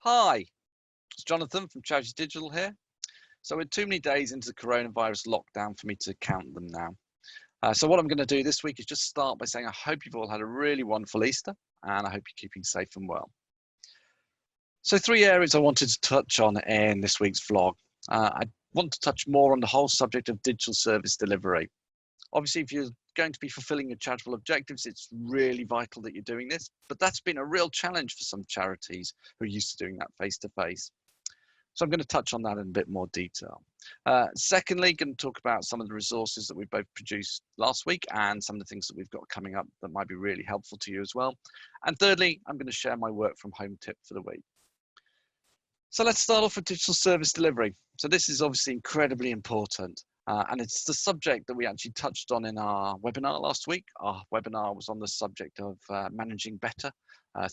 Hi, it's Jonathan from Charity Digital here. So we're too many days into the coronavirus lockdown for me to count them now. So what I'm going to do this week is just start by saying I hope you've all had a really wonderful Easter and I hope you're keeping safe and well. So 3 areas I wanted to touch on in this week's vlog. I want to touch more on the whole subject of digital service delivery. Obviously, if you're going to be fulfilling your charitable objectives, it's really vital that you're doing this, but that's been a real challenge for some charities who are used to doing that face-to-face. So I'm going to touch on that in a bit more detail. Secondly, going to talk about some of the resources that we both produced last week and some of the things that we've got coming up that might be really helpful to you as well. And thirdly, I'm going to share my work from home tip for the week. So let's start off with digital service delivery. So this is obviously incredibly important. And it's the subject that we actually touched on in our webinar last week. Our webinar was on the subject of managing better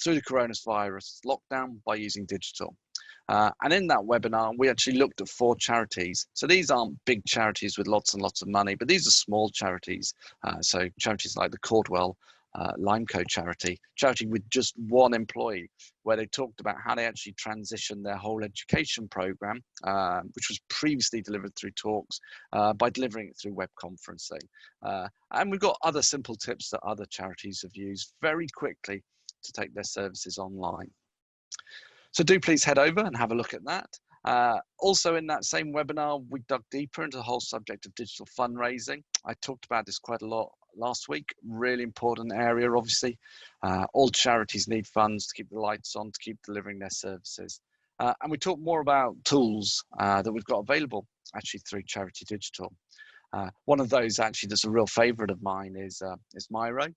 through the coronavirus lockdown by using digital. And in that webinar, we actually looked at 4 charities. So these aren't big charities with lots and lots of money, but these are small charities. So charities like the Caldwell Limeco charity with just 1 employee, where they talked about how they actually transitioned their whole education program, which was previously delivered through talks, by delivering it through web conferencing. And we've got other simple tips that other charities have used very quickly to take their services online. So do please head over and have a look at that. Also in that same webinar, we dug deeper into the whole subject of digital fundraising. I talked about this quite a lot last week. Really important area, obviously. All charities need funds to keep the lights on, to keep delivering their services. And we talked more about tools that we've got available actually through Charity Digital. One of those actually that's a real favorite of mine is Miro.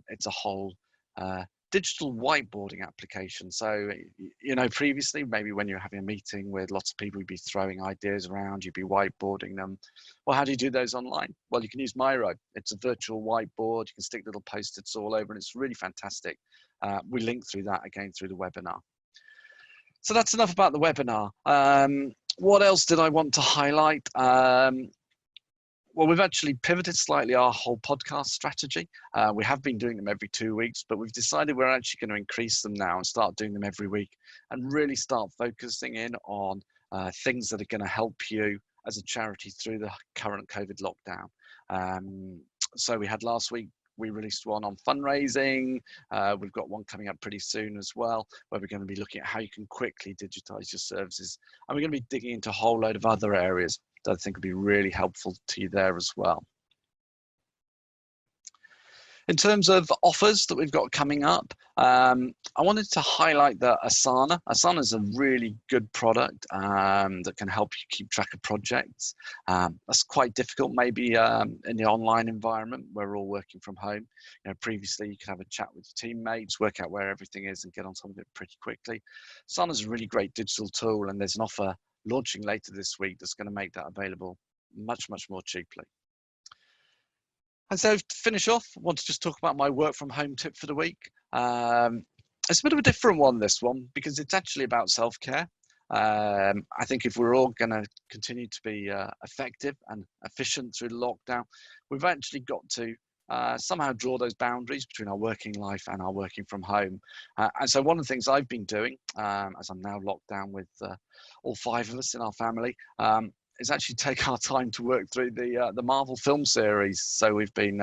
It's a whole digital whiteboarding application. So, you know, previously, maybe when you're having a meeting with lots of people, you'd be throwing ideas around, you'd be whiteboarding them. Well, how do you do those online? Well, you can use Miro. It's a virtual whiteboard. You can stick little post-its all over, and it's really fantastic. We link through that again through the webinar. So that's enough about the webinar. What else did I want to highlight? Well, we've actually pivoted slightly our whole podcast strategy. We have been doing them every 2 weeks, but we've decided we're actually going to increase them now and start doing them every week and really start focusing in on things that are going to help you as a charity through the current COVID lockdown. So we had last week, we released one on fundraising. We've got one coming up pretty soon as well, where we're going to be looking at how you can quickly digitize your services. And we're going to be digging into a whole load of other areas that I think would be really helpful to you there as well. In terms of offers that we've got coming up, I wanted to highlight the Asana. Asana is a really good product that can help you keep track of projects. That's quite difficult maybe in the online environment where we're all working from home. You know, previously you could have a chat with your teammates, work out where everything is and get on top of it pretty quickly. Asana is a really great digital tool, and there's an offer launching later this week that's going to make that available much, much more cheaply. And so to finish off, I want to just talk about my work from home tip for the week. It's a bit of a different one, this one, because it's actually about self-care. I think if we're all going to continue to be effective and efficient through the lockdown, we've actually got to somehow draw those boundaries between our working life and our working from home. And so one of the things I've been doing, as I'm now locked down with all 5 of us in our family, is actually take our time to work through the Marvel film series. So we've been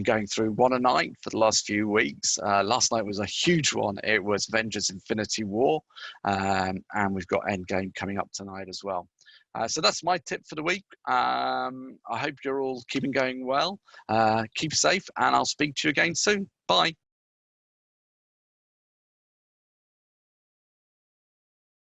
going through one a night for the last few weeks. Last night was a huge one. It was Avengers Infinity War, and we've got Endgame coming up tonight as well. So that's my tip for the week. I hope you're all keeping going well. Keep safe, and I'll speak to you again soon. Bye.